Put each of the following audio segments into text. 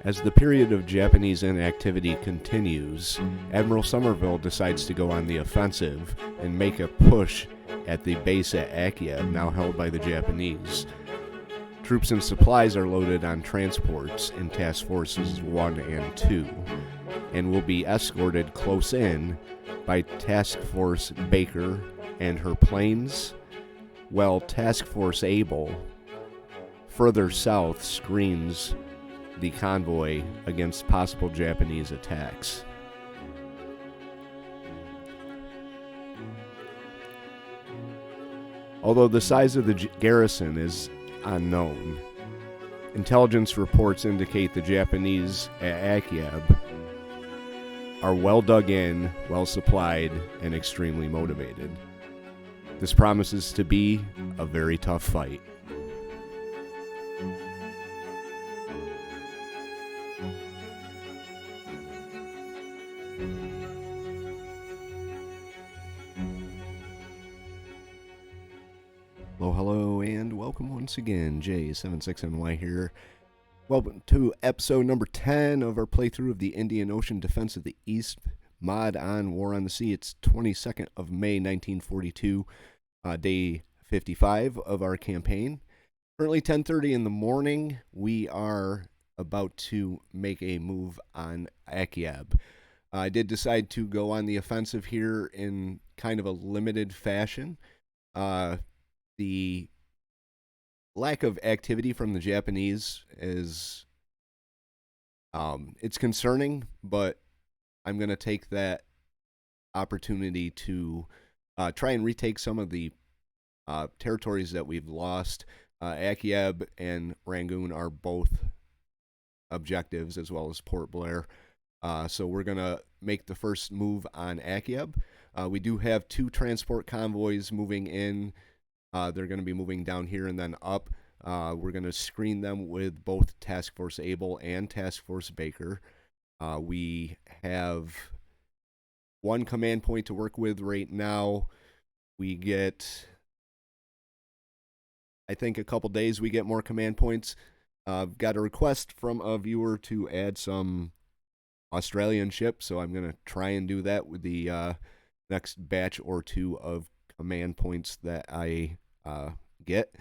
As the period of Japanese inactivity continues, Admiral Somerville decides to go on the offensive and make a push at the base at Akyab, now held by the Japanese. Troops and supplies are loaded on transports in Task Forces 1 and 2, and will be escorted close in by Task Force Baker and her planes, while Task Force Able further south screens the convoy against possible Japanese attacks. Although the size of the garrison is unknown, intelligence reports indicate the Japanese at Akyab are well dug in, well supplied, and extremely motivated. This promises to be a very tough fight. Hello, and welcome once again. J76NY here. Welcome to episode number 10 of our playthrough of the Indian Ocean Defense of the East mod on War on the Sea. It's 22nd of May, 1942, day 55 of our campaign. Currently 10:30 in the morning. We are about to make a move on Akyab. I did decide to go on the offensive here in kind of a limited fashion. The lack of activity from the Japanese is, it's concerning, but I'm going to take that opportunity to try and retake some of the territories that we've lost. Akyab and Rangoon are both objectives, as well as Port Blair. So we're going to make the first move on Akyab. We do have two transport convoys moving in. They're going to be moving down here and then up. We're going to screen them with both Task Force Able and Task Force Baker. We have one command point to work with right now. We get, I think, a couple days we get more command points. Got a request from a viewer to add some Australian ships, so I'm going to try and do that with the next batch or two of command points that I get.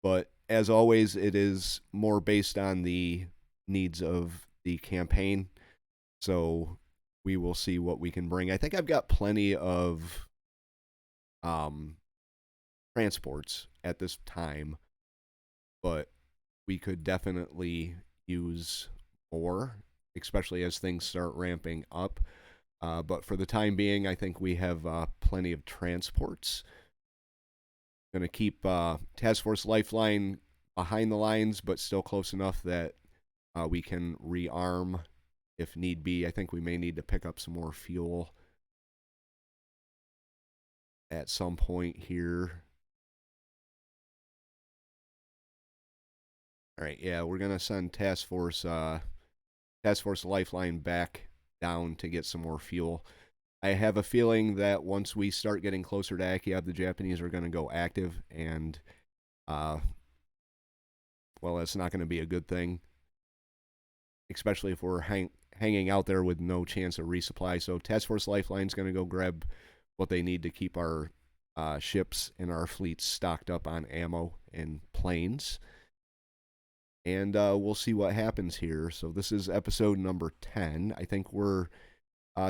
But as always, it is more based on the needs of the campaign, so we will see what we can bring. I think I've got plenty of transports at this time, but we could definitely use more, especially as things start ramping up. But for the time being, I think we have plenty of transports. Going to keep Task Force Lifeline behind the lines, but still close enough that we can rearm if need be. I think we may need to pick up some more fuel at some point here. All right, yeah, we're going to send Task Force Lifeline back down to get some more fuel. I have a feeling that once we start getting closer to Akyab, the Japanese are going to go active, and, well, that's not going to be a good thing, especially if we're hanging out there with no chance of resupply. So Task Force Lifeline is going to go grab what they need to keep our ships and our fleets stocked up on ammo and planes. And we'll see what happens here. So this is episode number 10. I think we're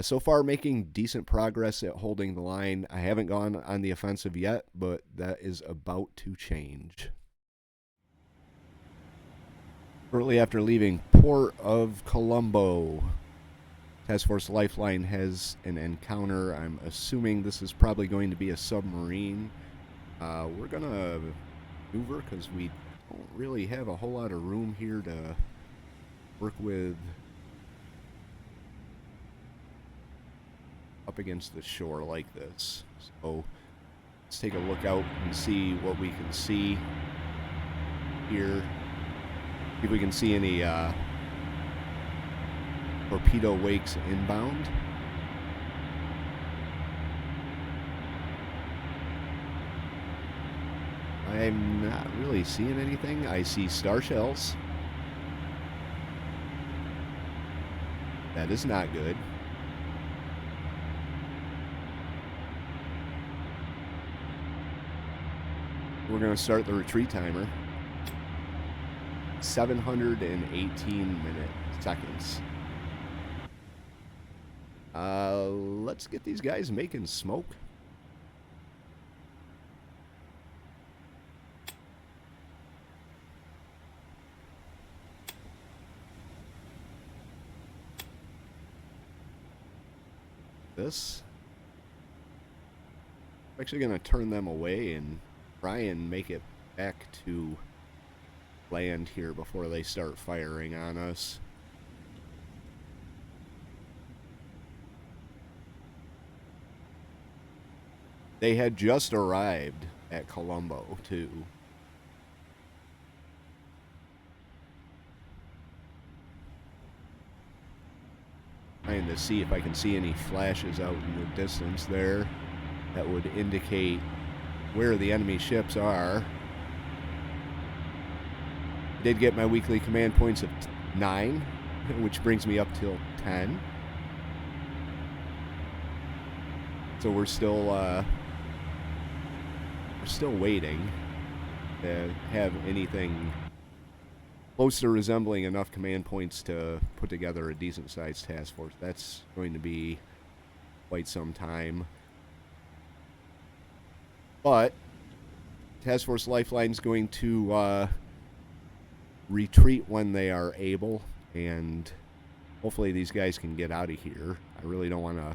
so far making decent progress at holding the line. I haven't gone on the offensive yet, but that is about to change. Shortly after leaving Port of Colombo, Task Force Lifeline has an encounter. I'm assuming this is probably going to be a submarine. We're going to maneuver because we don't really have a whole lot of room here to work with up against the shore like this. So let's take a look out and see what we can see here. See if we can see any torpedo wakes inbound. I'm not really seeing anything. I see star shells. That is not good. We're going to start the retreat timer. 718 seconds. Let's get these guys making smoke. This. I'm actually going to turn them away and try and make it back to land here before they start firing on us. They had just arrived at Colombo, too. Trying to see if I can see any flashes out in the distance there that would indicate where the enemy ships are. I did get my weekly command points of 9, which brings me up till 10. So we're still waiting to have anything close to resembling enough command points to put together a decent-sized task force. That's going to be quite some time. But Task Force Lifeline is going to retreat when they are able, and hopefully these guys can get out of here. I really don't want to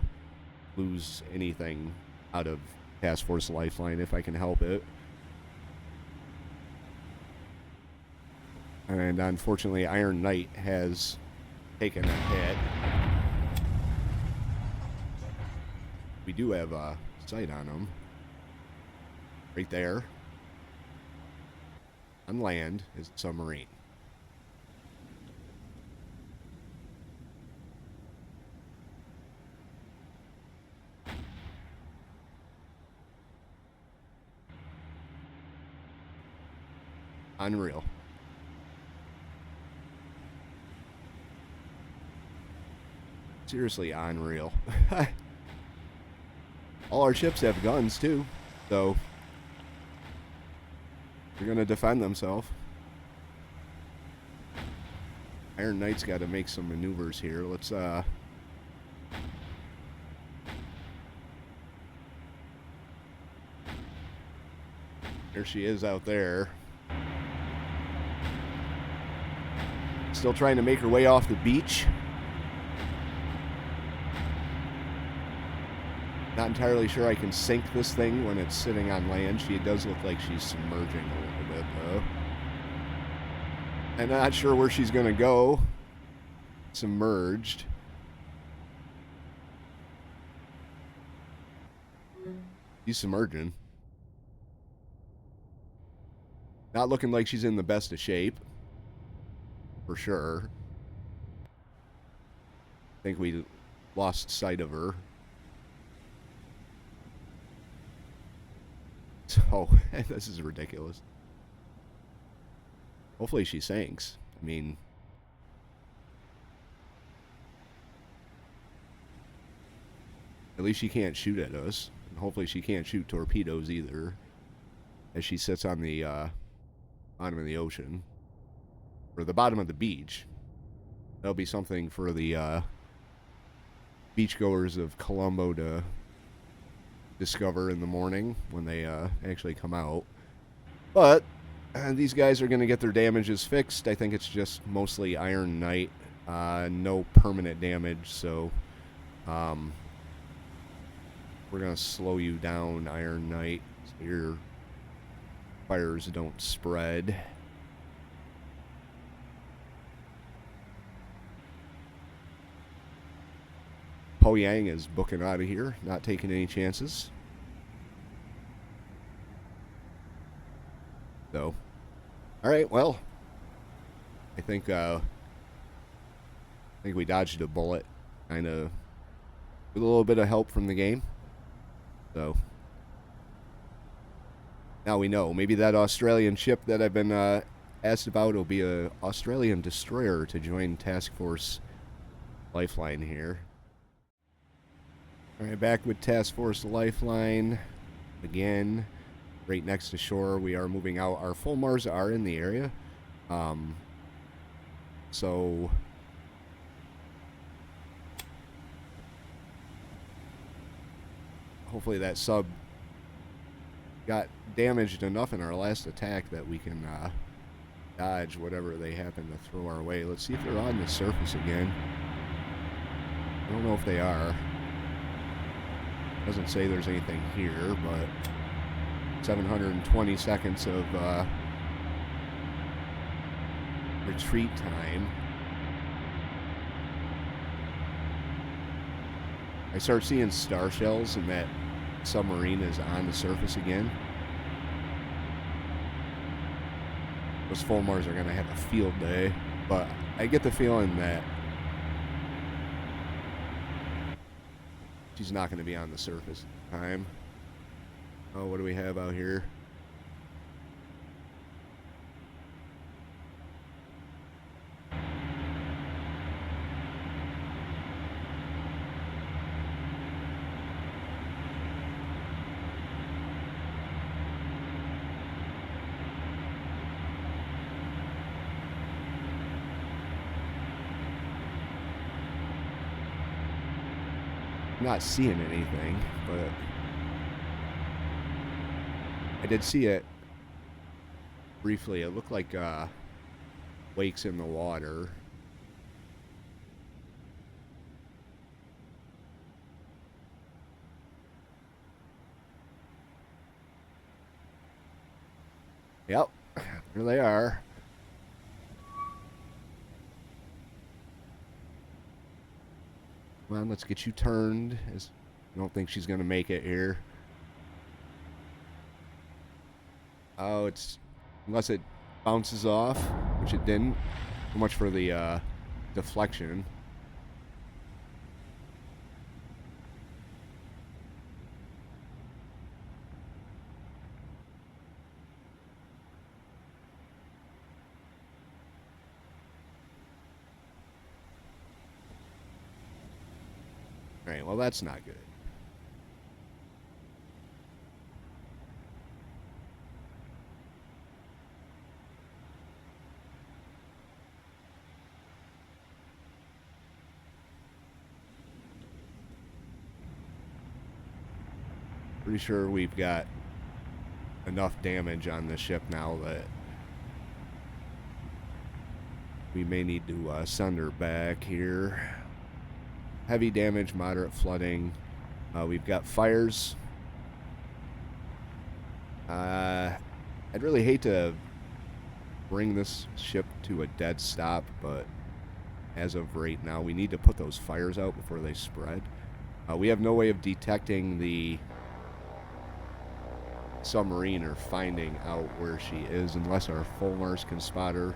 lose anything out of Task Force Lifeline if I can help it. And unfortunately, Iron Knight has taken a hit. We do have a sight on him. Right there. On land is a submarine. Unreal. Seriously unreal. All our ships have guns too, so they're gonna defend themselves. Iron Knight's got to make some maneuvers here. Let's there she is out there. Still trying to make her way off the beach. Not entirely sure I can sink this thing when it's sitting on land. She does look like she's submerging a little bit, though. I'm not sure where she's going to go. Submerged. She's submerging. Not looking like she's in the best of shape. For sure. I think we lost sight of her. So, this is ridiculous. Hopefully she sinks. I mean, at least she can't shoot at us. And hopefully she can't shoot torpedoes either, as she sits on the bottom of the ocean. Or the bottom of the beach. That'll be something for the beachgoers of Colombo to discover in the morning when they actually come out. But these guys are going to get their damages fixed. I think it's just mostly Iron Knight. No permanent damage, so we're going to slow you down, Iron Knight, so your fires don't spread. Po Yang is booking out of here, not taking any chances. So, all right, well, I think we dodged a bullet, kind of, with a little bit of help from the game. So, now we know. Maybe that Australian ship that I've been asked about will be an Australian destroyer to join Task Force Lifeline here. Alright, back with Task Force Lifeline. Again, right next to shore. We are moving out. Our Fulmars are in the area. So hopefully that sub got damaged enough in our last attack that we can dodge whatever they happen to throw our way. Let's see if they're on the surface again. I don't know if they are. Doesn't say there's anything here, but 720 seconds of retreat time. I start seeing star shells and that submarine is on the surface again. Those Fulmars are going to have a field day, but I get the feeling that she's not going to be on the surface time. Oh, what do we have out here? I'm not seeing anything, but I did see it briefly. It looked like wakes in the water. Yep, there they are. Come on, let's get you turned. I don't think she's going to make it here. Oh, it's... Unless it bounces off, which it didn't. So much for the deflection. Alright, well that's not good. Pretty sure we've got enough damage on the ship now that we may need to send her back here. Heavy damage, moderate flooding. We've got fires. I'd really hate to bring this ship to a dead stop, but as of right now, we need to put those fires out before they spread. We have no way of detecting the submarine or finding out where she is unless our Fulmars can spot her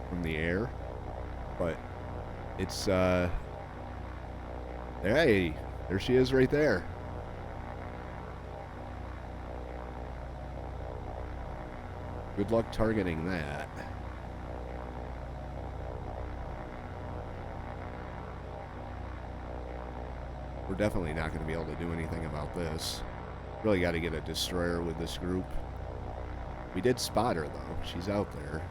from the air. But it's hey, there she is right there. Good luck targeting that. We're definitely not going to be able to do anything about this. Really got to get a destroyer with this group. We did spot her, though. She's out there.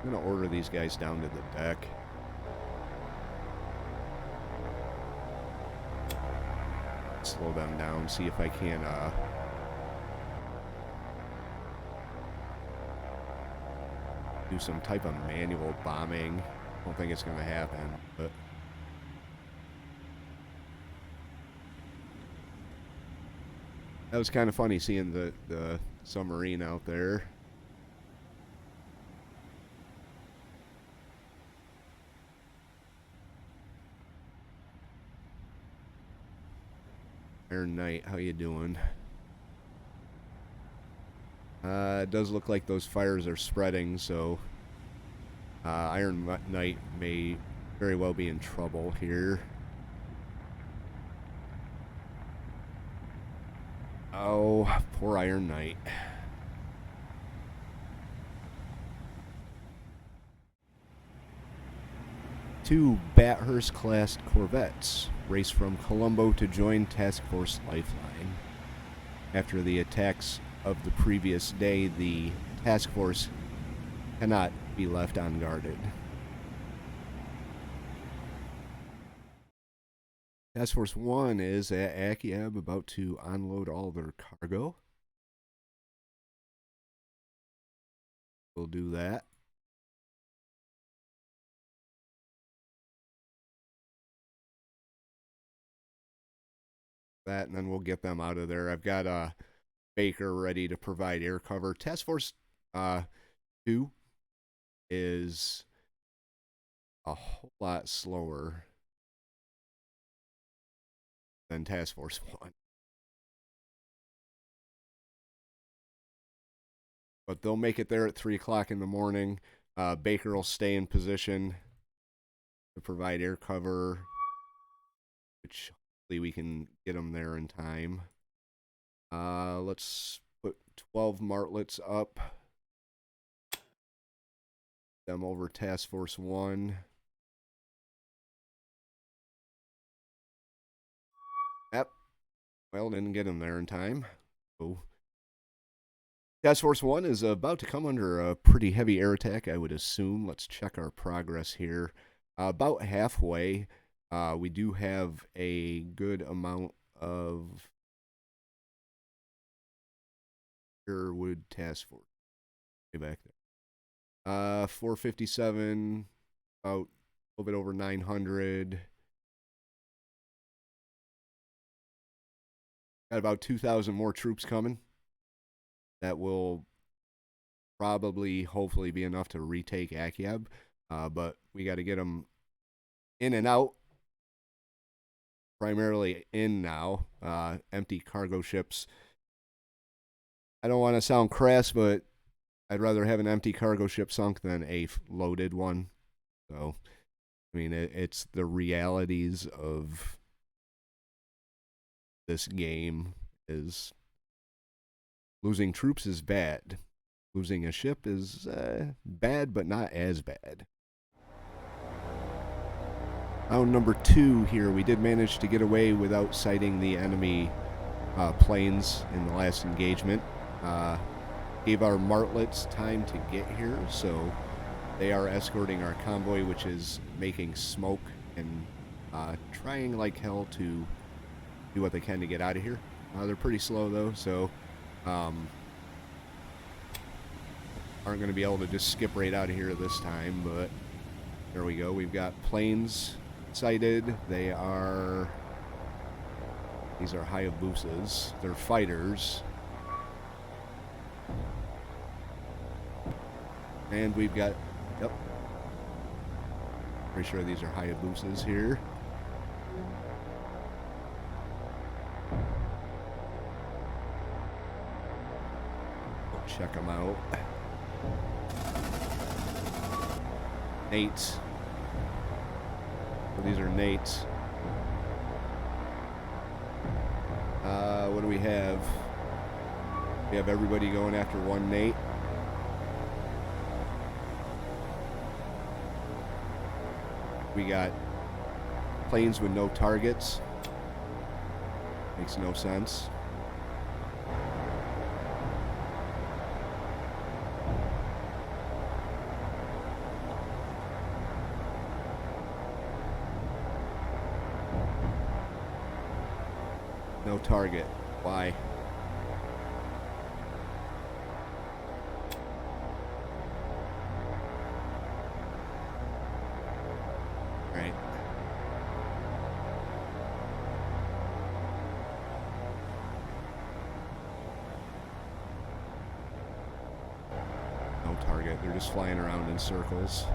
I'm going to order these guys down to the deck. Slow them down, see if I can do some type of manual bombing. I don't think it's going to happen, but that was kind of funny seeing the submarine out there. Iron Knight, how you doing? It does look like those fires are spreading, so Iron Knight may very well be in trouble here. Oh, poor Iron Knight. 2 Bathurst-class corvettes race from Colombo to join Task Force Lifeline. After the attacks of the previous day, the task force cannot be left unguarded. Task Force 1 is at Akyab, about to unload all their cargo. We'll do that. And then we'll get them out of there. I've got Baker ready to provide air cover. Task Force 2 is a whole lot slower than Task Force 1. But they'll make it there at 3 o'clock in the morning. Baker will stay in position to provide air cover, which hopefully we can get them there in time. Let's put 12 martlets up. Them over Task Force 1. Yep. Well, didn't get them there in time. So Task Force 1 is about to come under a pretty heavy air attack, I would assume. Let's check our progress here. About halfway, we do have a good amount of Sherwood Task Force. Way back there. 457, about a little bit over 900. Got about 2,000 more troops coming. That will probably, hopefully, be enough to retake Akyab. But we got to get them in and out. Primarily in now. Empty cargo ships. I don't want to sound crass, but I'd rather have an empty cargo ship sunk than a loaded one. So, I mean, it's the realities of this game is... Losing troops is bad. Losing a ship is bad, but not as bad. Round number 2 here. We did manage to get away without sighting the enemy planes in the last engagement. Gave our martlets time to get here, so they are escorting our convoy, which is making smoke and trying like hell to do what they can to get out of here. They're pretty slow, though, so... aren't going to be able to just skip right out of here this time, but there we go. We've got planes sighted. These are Hayabusas. They're fighters. And we've got, yep, pretty sure these are Hayabusas here. Check them out. Nates. So these are Nates. What do we have? We have everybody going after one Nate. We got planes with no targets. Makes no sense. No target. Why? Right. No target. They're just flying around in circles.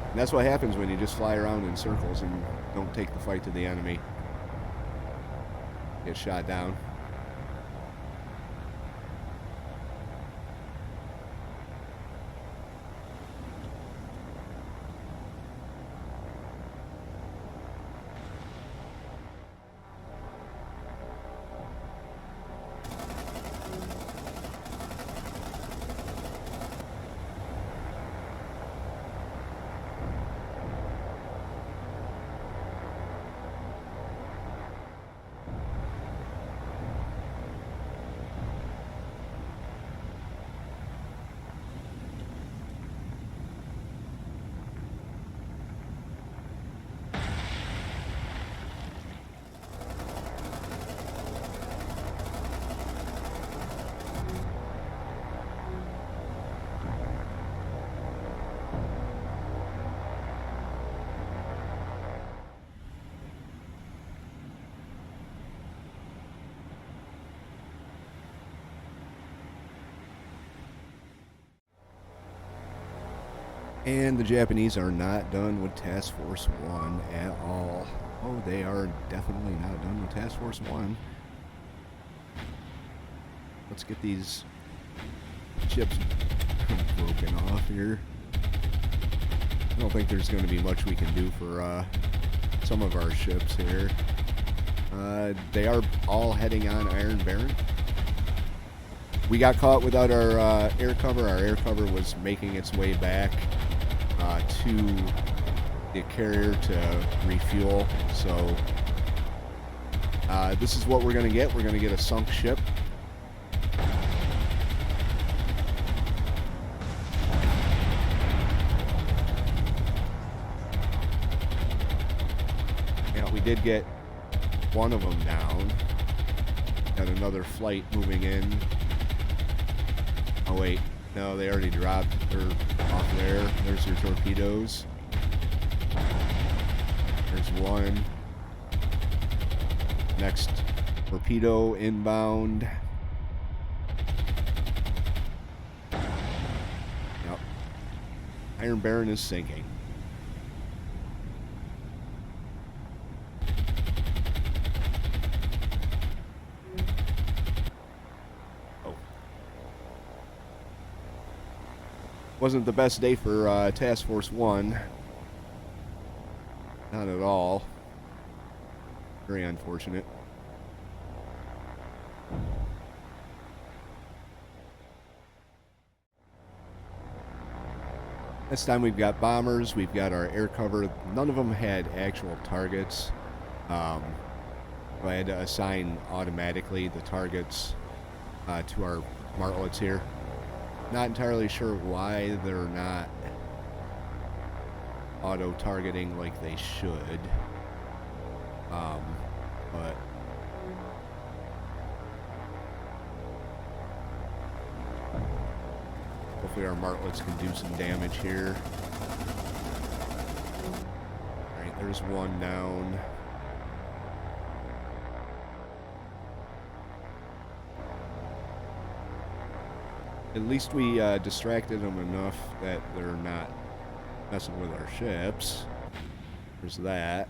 And that's what happens when you just fly around in circles and don't take the fight to the enemy. Get shot down. And the Japanese are not done with Task Force 1 at all. Oh, they are definitely not done with Task Force 1. Let's get these ships broken off here. I don't think there's going to be much we can do for some of our ships here. They are all heading on Iron Baron. We got caught without our air cover. Our air cover was making its way back to the carrier to refuel. So this is what we're going to get. We're going to get a sunk ship. Yeah, we did get one of them down. Got another flight moving in. Oh wait, no, they already dropped. They're off there. There's your torpedoes. There's one. Next torpedo inbound. Yep. Iron Baron is sinking. Wasn't the best day for Task Force 1. Not at all. Very unfortunate. This time we've got bombers, we've got our air cover. None of them had actual targets. I had to assign automatically the targets to our martlets here. Not entirely sure why they're not auto-targeting like they should. But hopefully our martlets can do some damage here. Alright, there's one down. At least we distracted them enough that they're not messing with our ships. There's that.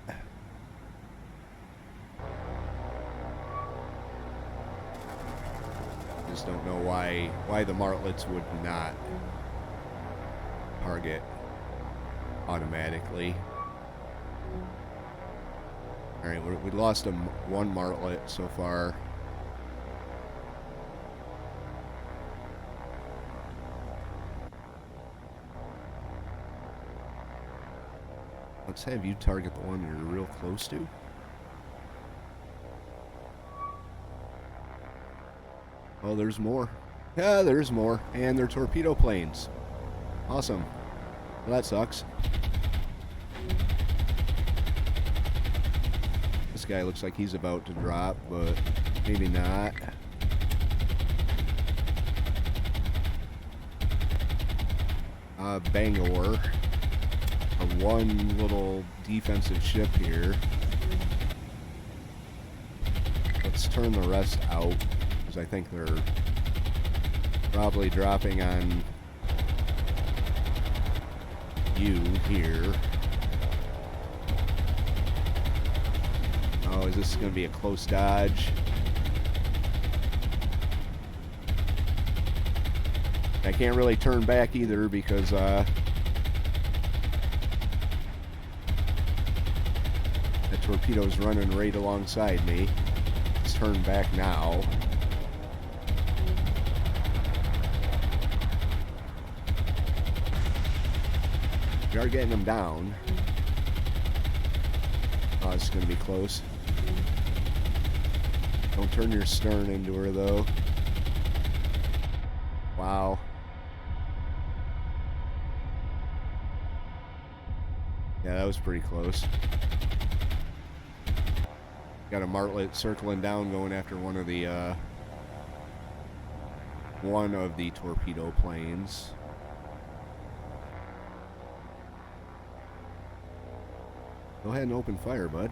Just don't know why the martlets would not target automatically. All right, we lost one martlet so far. Let's have you target the one you're real close to. Oh, there's more. Yeah, there's more. And they're torpedo planes. Awesome. Well, that sucks. This guy looks like he's about to drop, but maybe not. Bangor. One little defensive ship here. Let's turn the rest out, because I think they're probably dropping on you here. Oh, is this going to be a close dodge? I can't really turn back either because the torpedo's running right alongside me. Let's turn back now. We are getting them down. Oh, this is going to be close. Don't turn your stern into her, though. Wow. Yeah, that was pretty close. Got a martlet circling down, going after one of the torpedo planes. Go ahead and open fire, bud.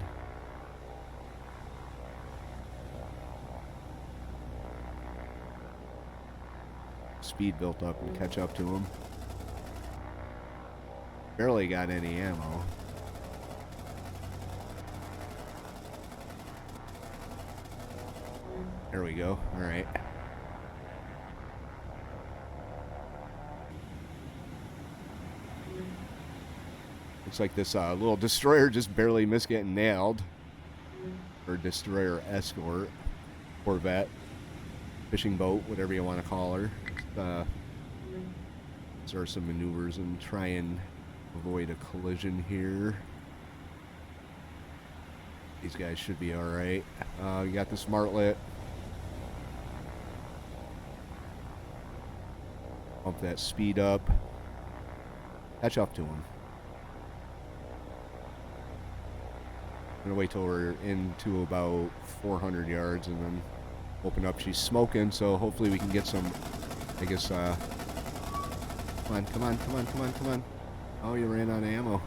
Speed built up and catch up to him. Barely got any ammo. There we go. All right. Looks like this little destroyer just barely missed getting nailed. Or destroyer escort. Corvette. Fishing boat, whatever you want to call her. Start some maneuvers and try and avoid a collision here. These guys should be alright. We got the Smartlet. Bump that speed up. Catch up to him. I'm gonna wait till we're into about 400 yards and then open up. She's smoking, so hopefully we can get some, I guess, come on, come on, come on, come on, come on. Oh, you ran out of ammo.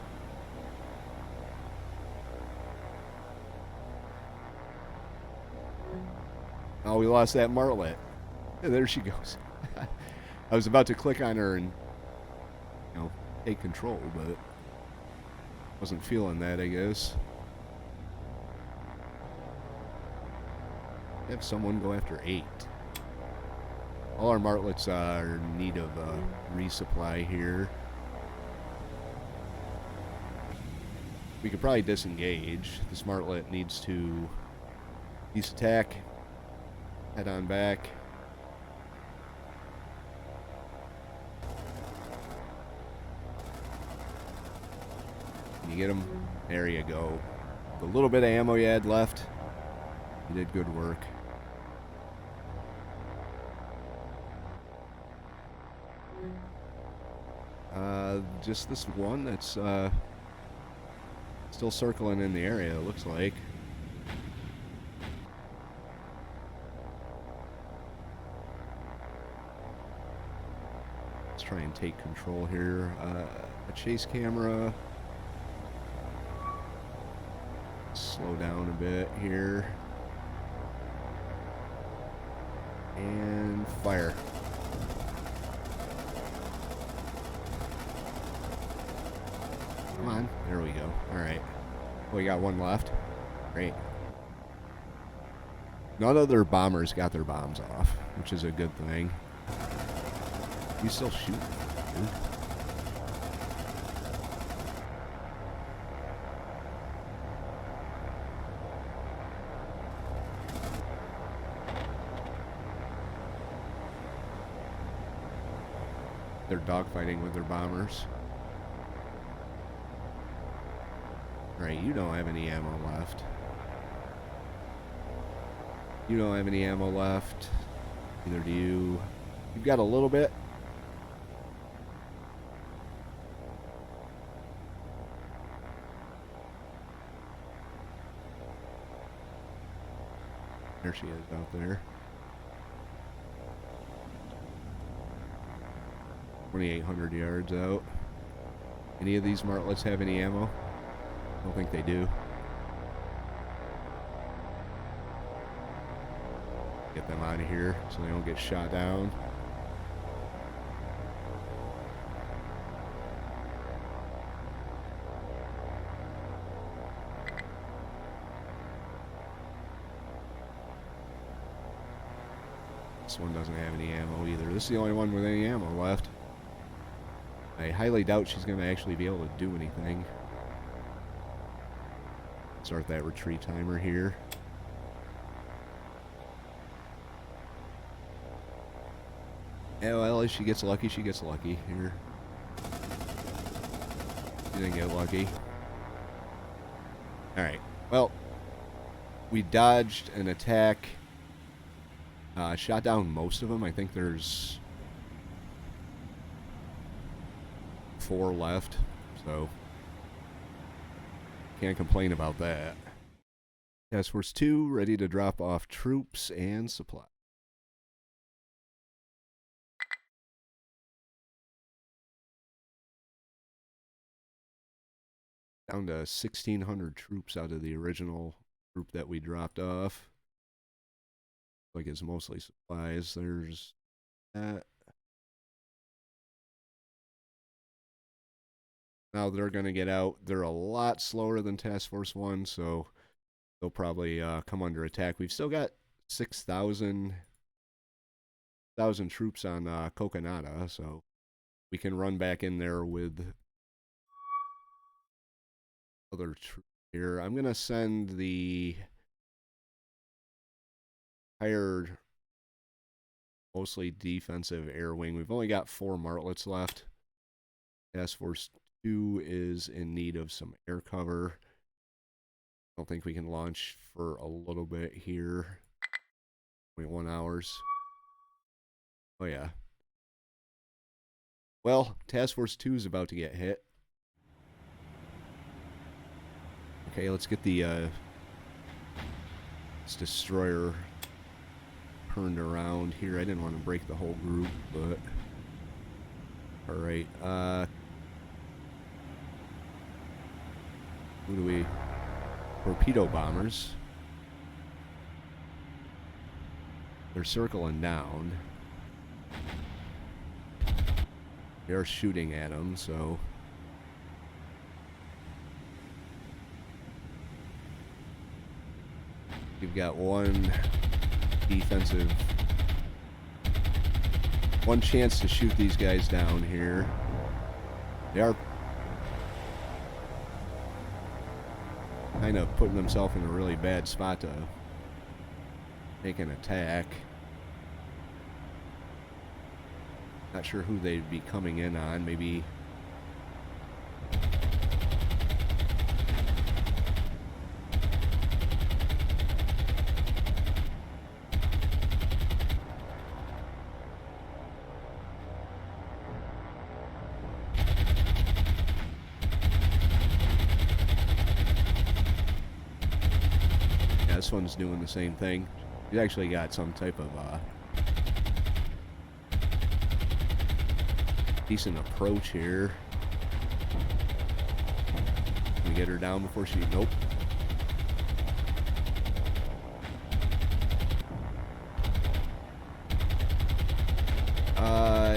Oh, we lost that Martlet. Yeah, there she goes. I was about to click on her and, you know, take control, but wasn't feeling that, I guess. Have someone go after 8. All our Martlets are in need of resupply here. We could probably disengage. This Martlet needs to east attack, head on back. Can you get him? There you go. The little bit of ammo you had left, you did good work. Just this one that's still circling in the area, it looks like. Let's try and take control here. A chase camera. Slow down a bit here. And fire. Come on. There we go. Alright. We got one left. Great. None of their bombers got their bombs off, which is a good thing. You still shoot, dude. They're dogfighting with their bombers. Right, you don't have any ammo left. You don't have any ammo left. Neither do you. You've got a little bit. There she is out there. 2,800 yards out. Any of these Martlets have any ammo? I don't think they do. Get them out of here so they don't get shot down. This one doesn't have any ammo either. This is the only one with any ammo left. I highly doubt she's going to actually be able to do anything. Start that retreat timer here. Yeah, well, if she gets lucky, she gets lucky here. She didn't get lucky. Alright, well, we dodged an attack. Shot down most of them. I think there's 4 left, so can't complain about that. Task Force 2 ready to drop off troops and supply. Down to 1,600 troops out of the original group that we dropped off. Like it's mostly supplies. There's that. Now they're going to get out. They're a lot slower than Task Force 1, so they'll probably come under attack. We've still got 6,000 troops on Kokonada, so we can run back in there with other troops here. I'm going to send the higher, mostly defensive air wing. We've only got 4 Martlets left. Task Force 2 is in need of some air cover. I don't think we can launch for a little bit here. 0.1 hours. Oh, yeah. Well, Task Force 2 is about to get hit. Okay, let's get the this destroyer turned around here. I didn't want to break the whole group, but alright. Who do we... Torpedo bombers. They're circling down. They're shooting at them, so... You've got one defensive... one chance to shoot these guys down here. They are kind of putting themselves in a really bad spot to make an attack. Not sure who they'd be coming in on. Maybe... this one's doing the same thing. He's actually got some type of decent approach here. Can we get her down before she... Nope.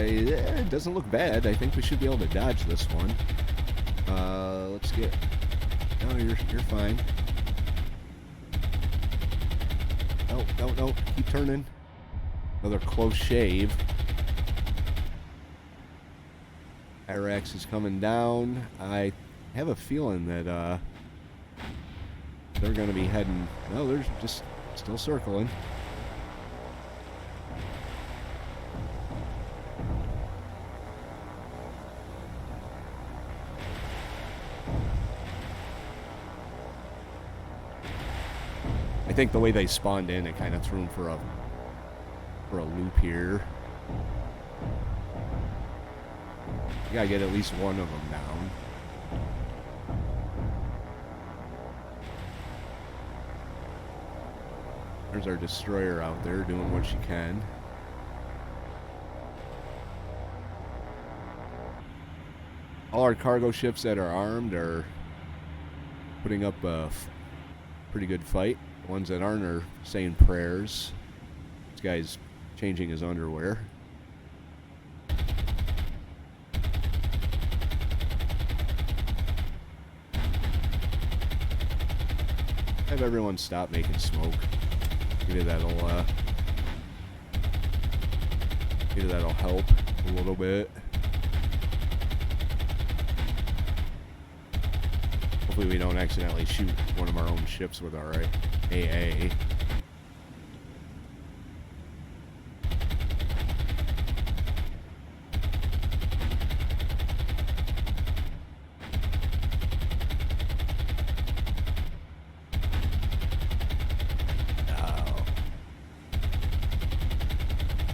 It doesn't look bad. I think we should be able to dodge this one. Let's get... No, you're fine. No. Keep turning. Another close shave. Iraq's is coming down. I have a feeling that they're going to be heading... No, they're just still circling. I think the way they spawned in, it kind of threw them for a loop here. You gotta get at least one of them down. There's our destroyer out there doing what she can. All our cargo ships that are armed are putting up a pretty good fight. The ones that aren't are saying prayers. This guy's changing his underwear. Have everyone stop making smoke. Maybe that'll help a little bit. Hopefully we don't accidentally shoot one of our own ships with our AA.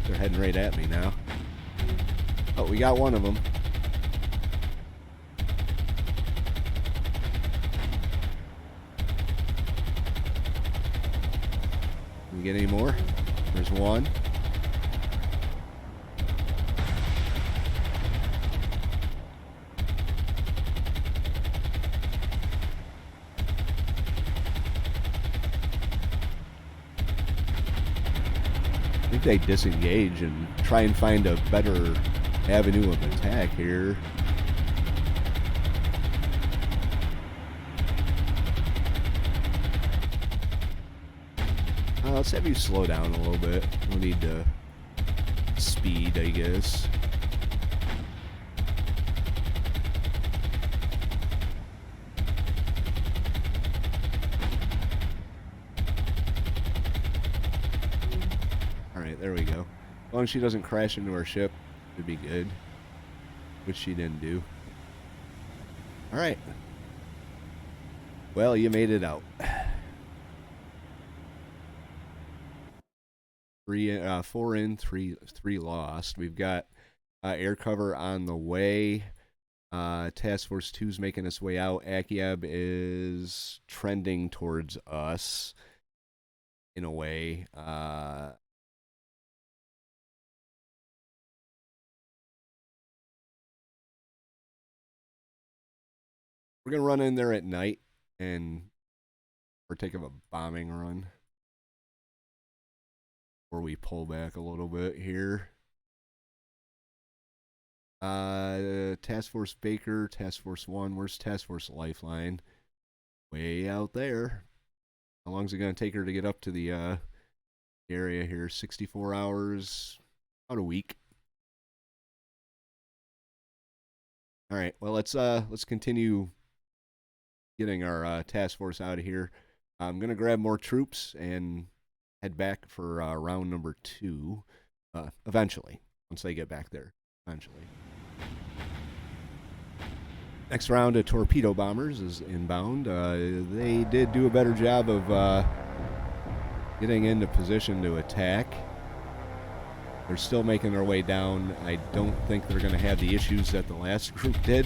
They're heading right at me now. Oh, we got one of them. Can we get any more? There's one. I think they disengage and try and find a better avenue of attack here. Let's have you slow down a little bit. We'll need to speed, I guess. Alright, there we go. As long as she doesn't crash into our ship, it'd be good. Which she didn't do. Alright. Well, you made it out. 4 in, 3 lost. We've got air cover on the way. Task Force 2's making its way out. Akyab is trending towards us in a way. We're going to run in there at night and partake of a bombing run. Or we pull back a little bit here. Task Force Baker, Task Force 1. Where's Task Force Lifeline? Way out there. How long is it going to take her to get up to the area here? 64 hours, about a week. All right, well, let's continue getting our task force out of here. I'm going to grab more troops and head back for round number 2 eventually, once they get back there, eventually. Next round of torpedo bombers is inbound. They did do a better job of getting into position to attack. They're still making their way down. I don't think they're going to have the issues that the last group did.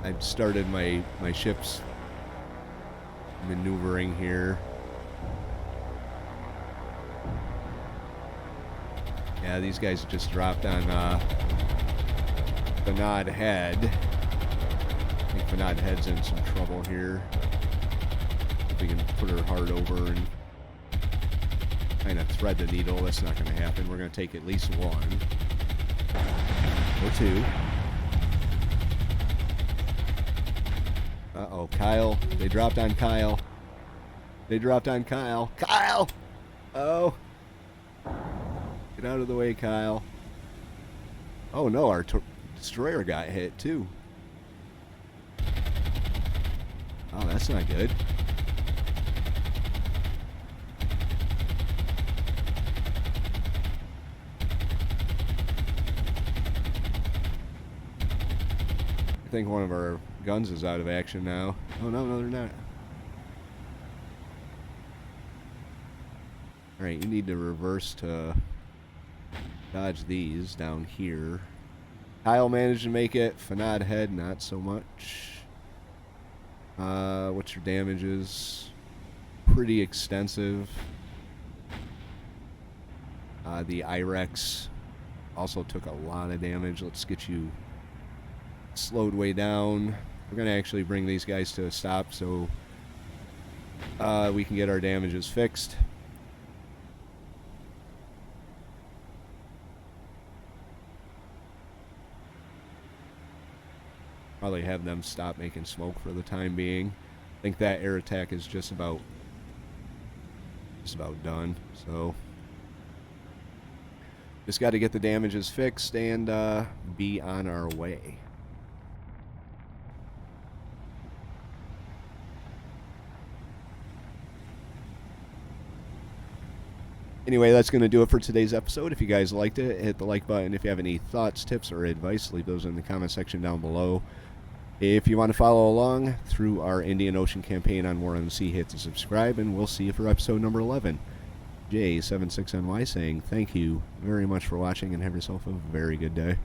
I've started my ships maneuvering here. Yeah, these guys just dropped on Fanad Head. I think Fanad Head's in some trouble here. If we can put her hard over and kind of thread the needle, that's not going to happen. We're going to take at least 1 or 2. Uh-oh, Kyle. They dropped on Kyle. They dropped on Kyle. Kyle! Oh. Get out of the way, Kyle. Oh, no, our destroyer got hit, too. Oh, that's not good. I think one of our guns is out of action now. Oh, no, they're not. Alright, you need to reverse to dodge these down here. Kyle managed to make it. Fanad Head, not so much. What's your damages? Pretty extensive. The Irex also took a lot of damage. Let's get you slowed way down. We're going to actually bring these guys to a stop so we can get our damages fixed. Probably have them stop making smoke for the time being. I think that air attack is just about done. So just got to get the damages fixed and be on our way. Anyway, that's going to do it for today's episode. If you guys liked it, hit the like button. If you have any thoughts, tips, or advice, leave those in the comment section down below. If you want to follow along through our Indian Ocean campaign on War on the Sea, hit the subscribe, and we'll see you for episode number 11. J76NY saying thank you very much for watching, and have yourself a very good day.